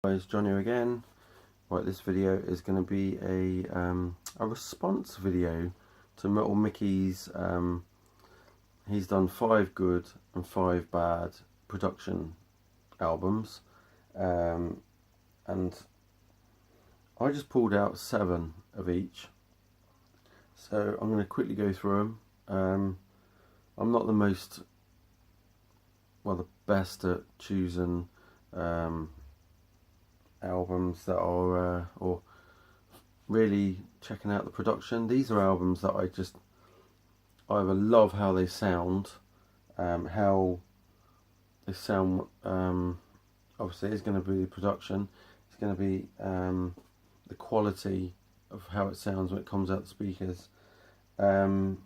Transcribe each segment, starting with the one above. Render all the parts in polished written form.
Guys, John here again. Right, this video is going to be a response video to Little Mickey's. He's done 5 good and 5 bad production albums, and I just pulled out 7 of each. So I'm going to quickly go through them. I'm not the best at choosing albums that are or really checking out the production. These are albums that I either love how they sound, obviously it's going to be the production, it's going to be the quality of how it sounds when it comes out the speakers, and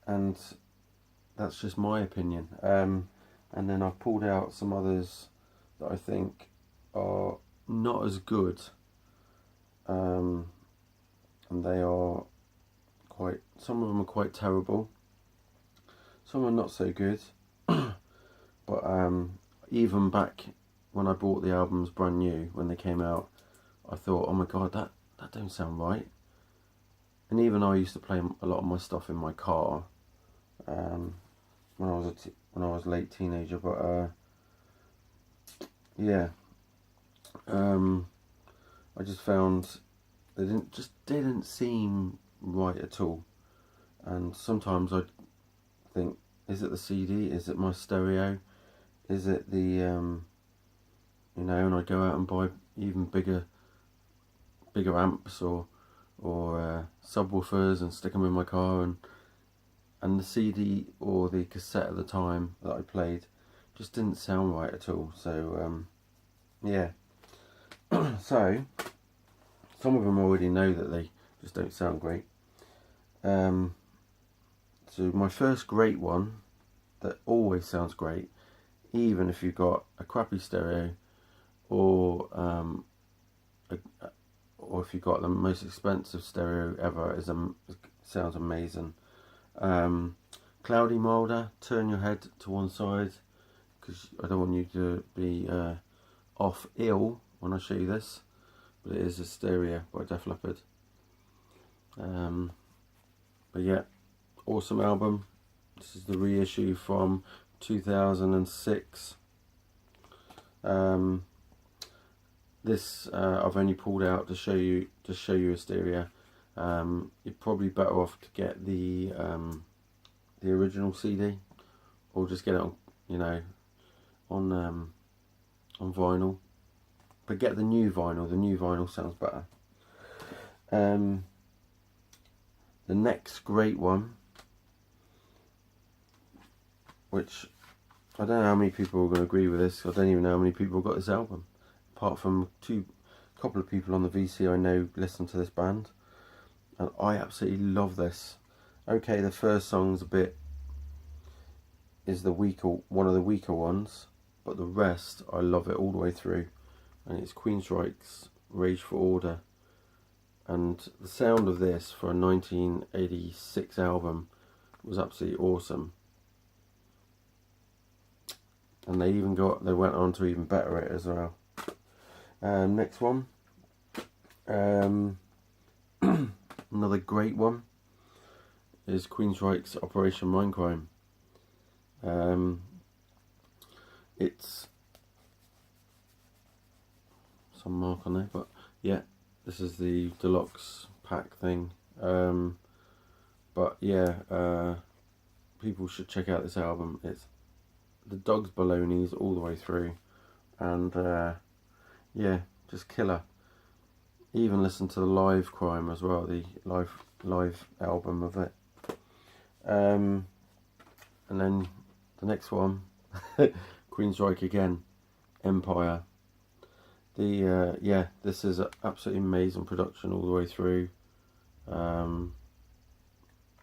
that's just my opinion. And then I've pulled out some others that I think are not as good, and they are some of them are quite terrible, some are not so good. But even back when I bought the albums brand new, when they came out, I thought, oh my god, that don't sound right. And even I used to play a lot of my stuff in my car when I was a late teenager. But yeah, I just found they didn't seem right at all. And sometimes I think, is it the CD? Is it my stereo? Is it the and I go out and buy even bigger amps or subwoofers and stick them in my car, and the CD or the cassette at the time that I played just didn't sound right at all. So yeah. So some of them already know that they just don't sound great. So my first great one that always sounds great, even if you've got a crappy stereo, or if you've got the most expensive stereo ever, sounds amazing. Cloudy Moulder, Turn Your Head to One Side, because I don't want you to be off ill when I show you this, but it is a stereo by Def Leppard. But yeah, awesome album. This is the reissue from 2006. This I've only pulled out to show you a stereo. You're probably better off to get the original CD, or just get it on vinyl. But get the new vinyl. The new vinyl sounds better. The next great one, which I don't know how many people are going to agree with this. I don't even know how many people got this album, apart from a couple of people on the VC I know listen to this band, and I absolutely love this. Okay, the first song's is one of the weaker ones, but the rest I love it all the way through. And it's Queensryche's Rage for Order. And the sound of this for a 1986 album was absolutely awesome. And they went on to even better it as well. Next one, another great one is Queensryche's Operation Mindcrime. It's some mark on there, but yeah, this is the deluxe pack thing. But yeah, people should check out this album. It's the Dogs Baloney's all the way through, and yeah, just killer. Even listen to the Live Crime as well, the live album of it. And then the next one, Queensryche again, Empire. Yeah, this is an absolutely amazing production all the way through.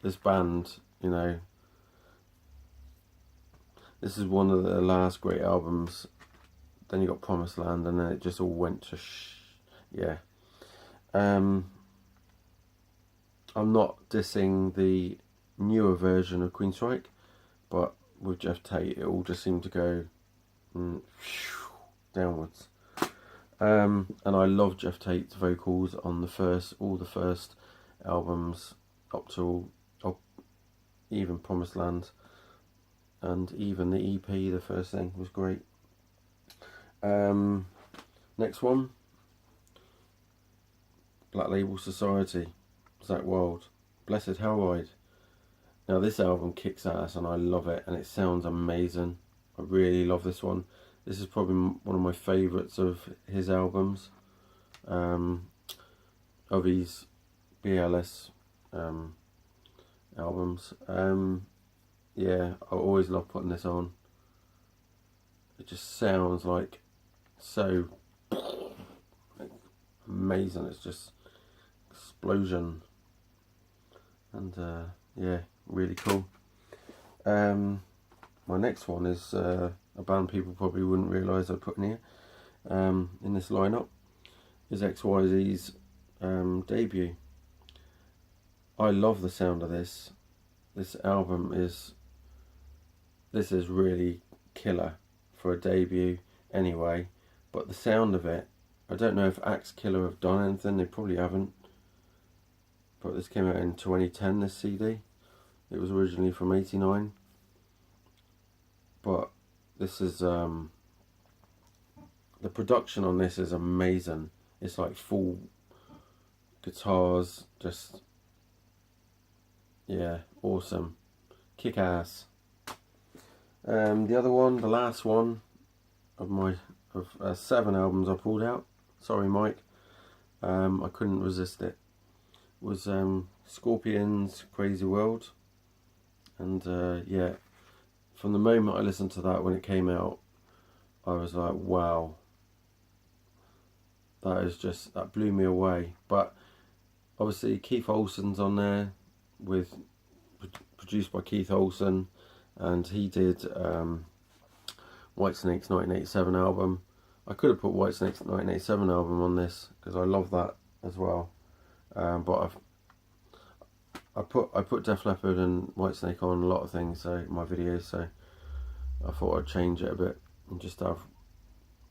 This band, this is one of the last great albums. Then you got Promised Land, and then it just all went to yeah. I'm not dissing the newer version of Queensryche, but with Jeff Tate, it all just seemed to go downwards. And I love Jeff Tate's vocals on all the first albums up to even Promised Land, and even the EP, the first thing, was great. Next one, Black Label Society, Zakk Wylde, Blessed Hellride. Now this album kicks ass and I love it, and it sounds amazing. I really love this one. This is probably one of my favourites of his albums, of his BLS albums. Yeah, I always love putting this on. It just sounds like so amazing. It's just explosion, and yeah, really cool. My next one is a band people probably wouldn't realise I put in here, in this lineup, is XYZ's debut. I love the sound of this. This album is really killer for a debut anyway, but the sound of it, I don't know if Axe Killer have done anything, they probably haven't, but this came out in 2010, this CD. It was originally from 89, but this is the production on this is amazing. It's like full guitars, just yeah, awesome, kick ass. The other one, the last one of 7 albums I pulled out, sorry Mike, I couldn't resist it, was Scorpions' Crazy World. And yeah, from the moment I listened to that when it came out, I was like, wow, that blew me away. But obviously Keith Olsen's on there, produced by Keith Olsen, and he did Whitesnake's 1987 album. I could have put Whitesnake's 1987 album on this because I love that as well, but I put Def Leppard and Whitesnake on a lot of things, so my videos, so I thought I'd change it a bit and just have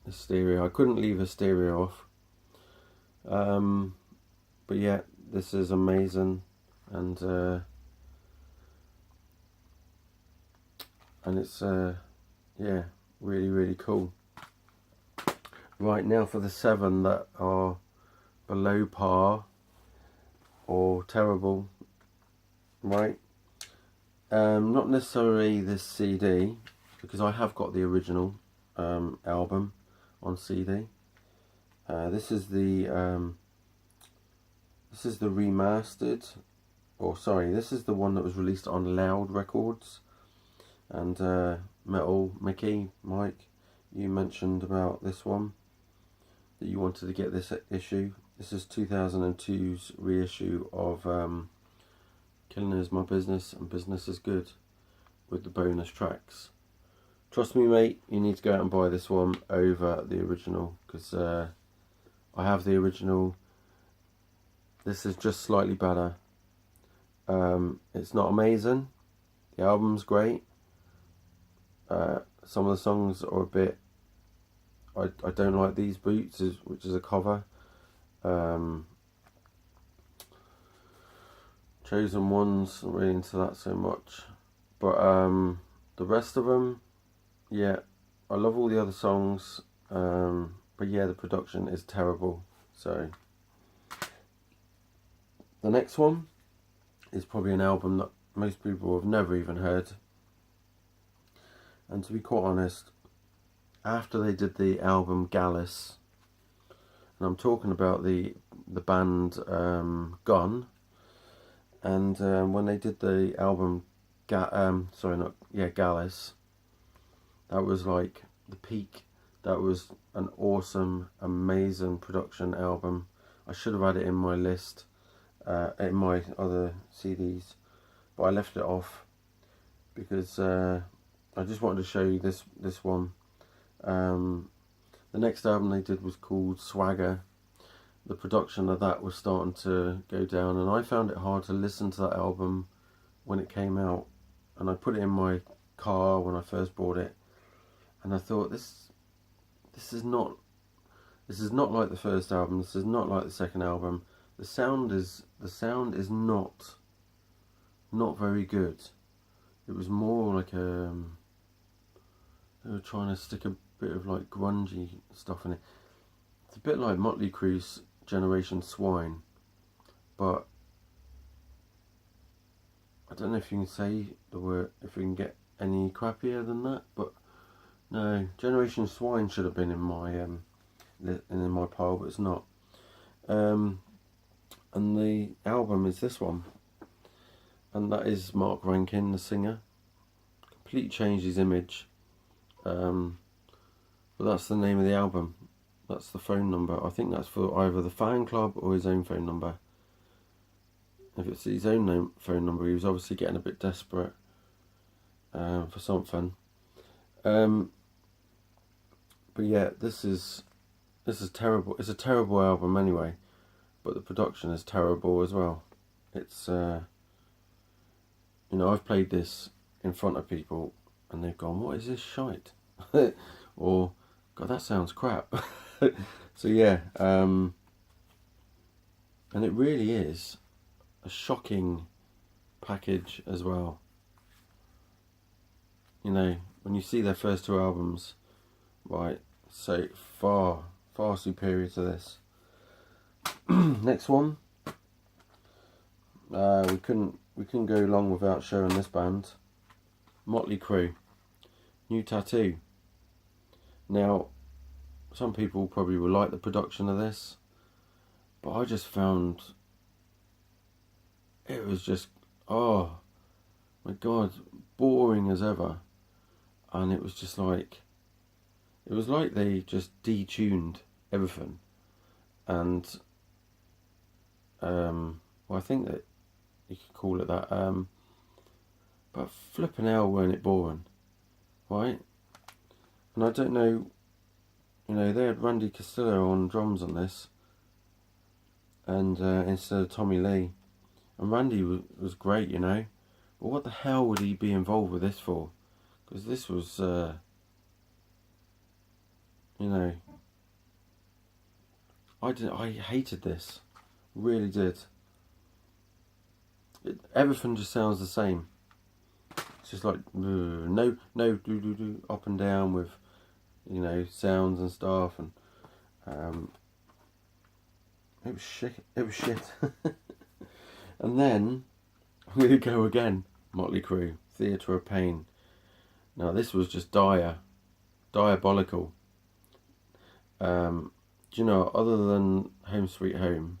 Hysteria. I couldn't leave Hysteria off. But yeah, this is amazing, and it's yeah, really, really cool. Right, now for the 7 that are below par or terrible. Right, not necessarily this CD, because I have got the original album on CD. This is the remastered, or sorry, this is the one that was released on Loud Records. And Metal Mickey, Mike, you mentioned about this one, that you wanted to get this issue. This is 2002's reissue of Killing Is My Business and Business Is Good, with the bonus tracks. Trust me mate, you need to go out and buy this one over the original, because I have the original. This is just slightly better. It's not amazing, the album's great. Some of the songs are a bit, I don't like These Boots, which is a cover. Chosen Ones, not really into that so much, but the rest of them, yeah, I love all the other songs, but yeah, the production is terrible. So the next one is probably an album that most people have never even heard, and to be quite honest, after they did the album Gallus, and I'm talking about the band Gun, and when they did the album Gallus, that was like the peak. That was an awesome, amazing production album. I should have had it in my list, in my other CDs, but I left it off because I just wanted to show you this one. The next album they did was called Swagger. The production of that was starting to go down, and I found it hard to listen to that album when it came out, and I put it in my car when I first bought it, and I thought this is not This is not like the first album. This is not like the second album. The sound is not very good. It was more like they were trying to stick a bit of like grungy stuff in it. It's a bit like Motley Crue's Generation Swine, but I don't know if you can say the word, if we can get any crappier than that, but no, Generation Swine should have been in my pile, but it's not. And the album is this one, and that is Mark Rankin, the singer. Completely changed his image, but that's the name of the album. That's the phone number. I think that's for either the fan club or his own phone number. If it's his own phone number, he was obviously getting a bit desperate for something. But yeah, this is terrible. It's a terrible album anyway, but the production is terrible as well. It's I've played this in front of people and they've gone, "What is this shite?" or "God, that sounds crap." So yeah, and it really is a shocking package as well. When you see their first two albums, right, so far superior to this. Next one, we couldn't go long without showing this band, Motley Crue, New Tattoo. Now, some people probably will like the production of this, but I just found it was just, oh my God, boring as ever. And it was just like, it was like they just detuned everything. And well, I think that you could call it that, but flipping hell weren't it boring, right? And I don't know, they had Randy Castillo on drums on this, and instead of Tommy Lee, and Randy was great, but what the hell would he be involved with this for? Because this was, I hated this, really did. Everything just sounds the same. It's just like no do up and down with sounds and stuff, and it was shit. And then I'm gonna go again. Motley Crue, Theatre of Pain. Now this was just diabolical. Do you know, other than Home Sweet Home,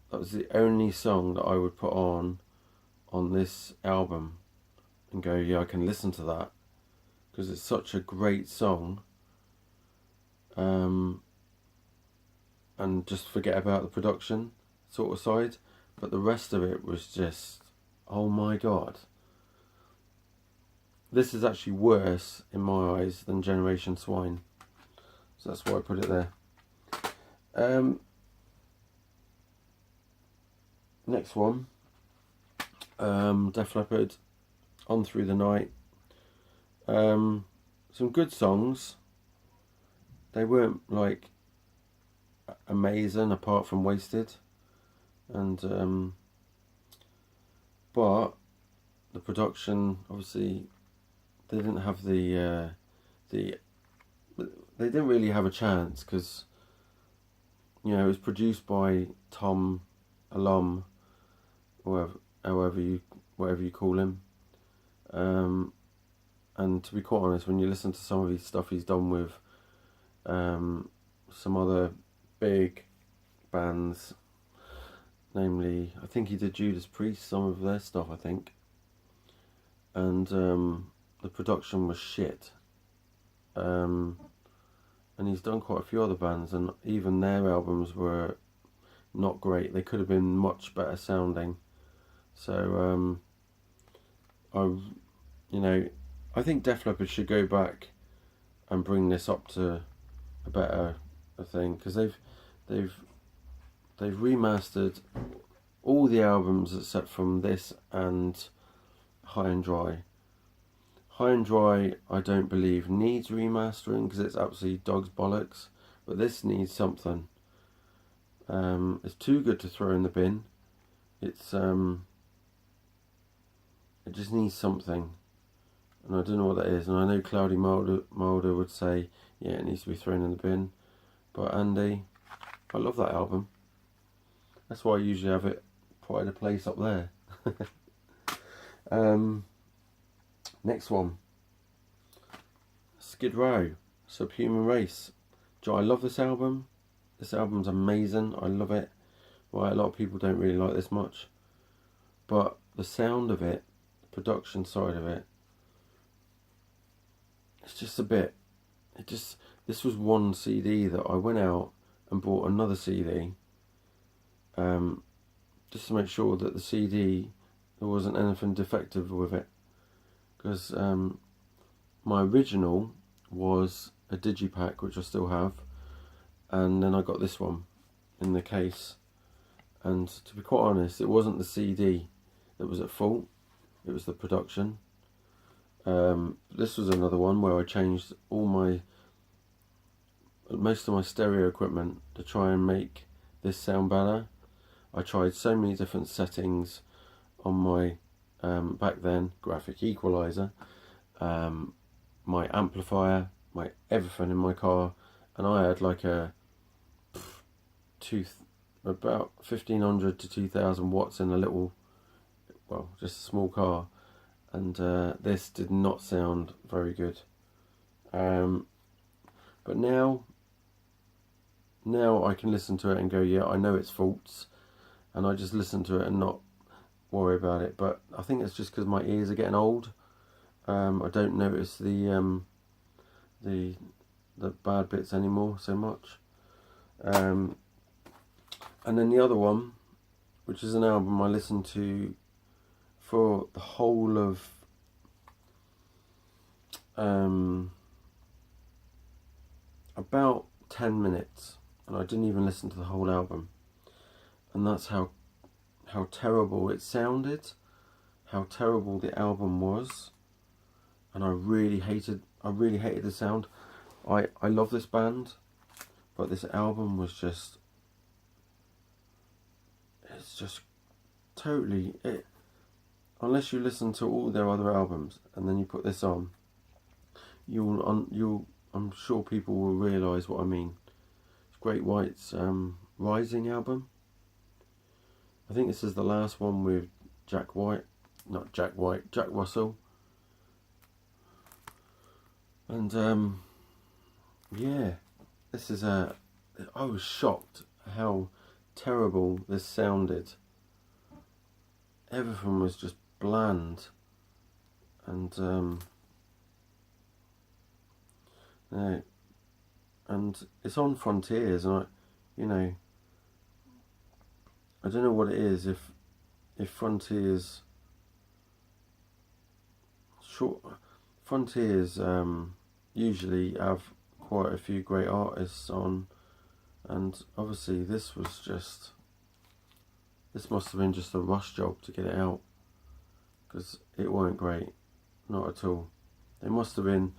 that was the only song that I would put on this album and go, yeah, I can listen to that, because it's such a great song, and just forget about the production sort of side. But the rest of it was just, oh my God. This is actually worse in my eyes than Generation Swine. So that's why I put it there. Next one, Def Leppard, On Through the Night. Some good songs. They weren't like amazing apart from Wasted, and but the production, obviously they didn't have they didn't really have a chance, because it was produced by Tom Alum, or whatever you call him, and to be quite honest, when you listen to some of his stuff he's done with some other big bands, namely, I think he did Judas Priest, some of their stuff, I think, and the production was shit, and he's done quite a few other bands, and even their albums were not great. They could have been much better sounding. So I think Def Leppard should go back and bring this up to a better thing, because they've remastered all the albums except from this and High and Dry. High and Dry, I don't believe needs remastering because it's absolutely dog's bollocks. But this needs something. It's too good to throw in the bin. It's it just needs something, and I don't know what that is. And I know Cloudy Mulder would say, yeah, it needs to be thrown in the bin. But Andy, I love that album. That's why I usually have it pride of place up there. Next one, Skid Row, Subhuman Race. I love this album. This album's amazing. I love it. Right, a lot of people don't really like this much, but the sound of it, the production side of it, it's just a bit. This was one CD that I went out and bought another CD, just to make sure that the CD, there wasn't anything defective with it, because my original was a digipack, which I still have, and then I got this one in the case. And to be quite honest, it wasn't the CD that was at fault, it was the production. This was another one where I changed most of my stereo equipment to try and make this sound better. I tried so many different settings on my back then graphic equalizer, my amplifier, my everything in my car, and I had like about 1500 to 2000 watts in a little, well, just a small car, and this did not sound very good. But now I can listen to it and go, yeah, I know its faults, and I just listen to it and not worry about it. But I think it's just because my ears are getting old. I don't notice the bad bits anymore so much. And then the other one, which is an album I listened to for the whole of about 10 minutes, and I didn't even listen to the whole album, and that's how terrible it sounded, how terrible the album was, and I really hated the sound. I love this band, but this album was just, it's just totally it. Unless you listen to all their other albums and then you put this on, I'm sure people will realise what I mean. It's Great White's Rising album. I think this is the last one with Jack Russell. And yeah, this is I was shocked how terrible this sounded. Everything was just bland, and yeah, and it's on Frontiers, and I don't know what it is, if Frontiers usually have quite a few great artists on, and obviously this must have been just a rush job to get it out, because it weren't great, not at all. They must have been,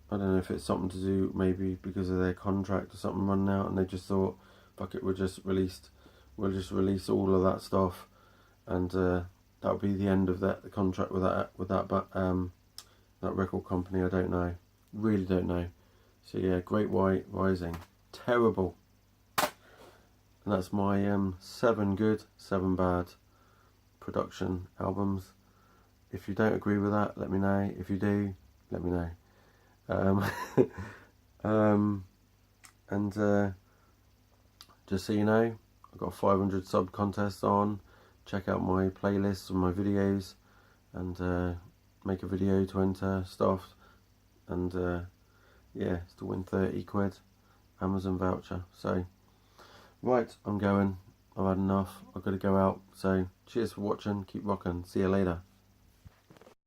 I don't know if it's something to do maybe because of their contract or something running out, and they just thought, fuck it, we'll just release all of that stuff, and that'll be the end of the contract with that record company. I don't know, really don't know. So yeah, Great White Rising, terrible. And that's my 7 good, 7 bad production albums. If you don't agree with that, let me know. If you do, let me know. And just so you know, I've got a 500 sub contest on. Check out my playlists and my videos, and make a video to enter stuff, and yeah, it's to win 30 quid Amazon voucher. So right, I'm going. I've had enough. I've got to go out. So cheers for watching. Keep rocking. See you later.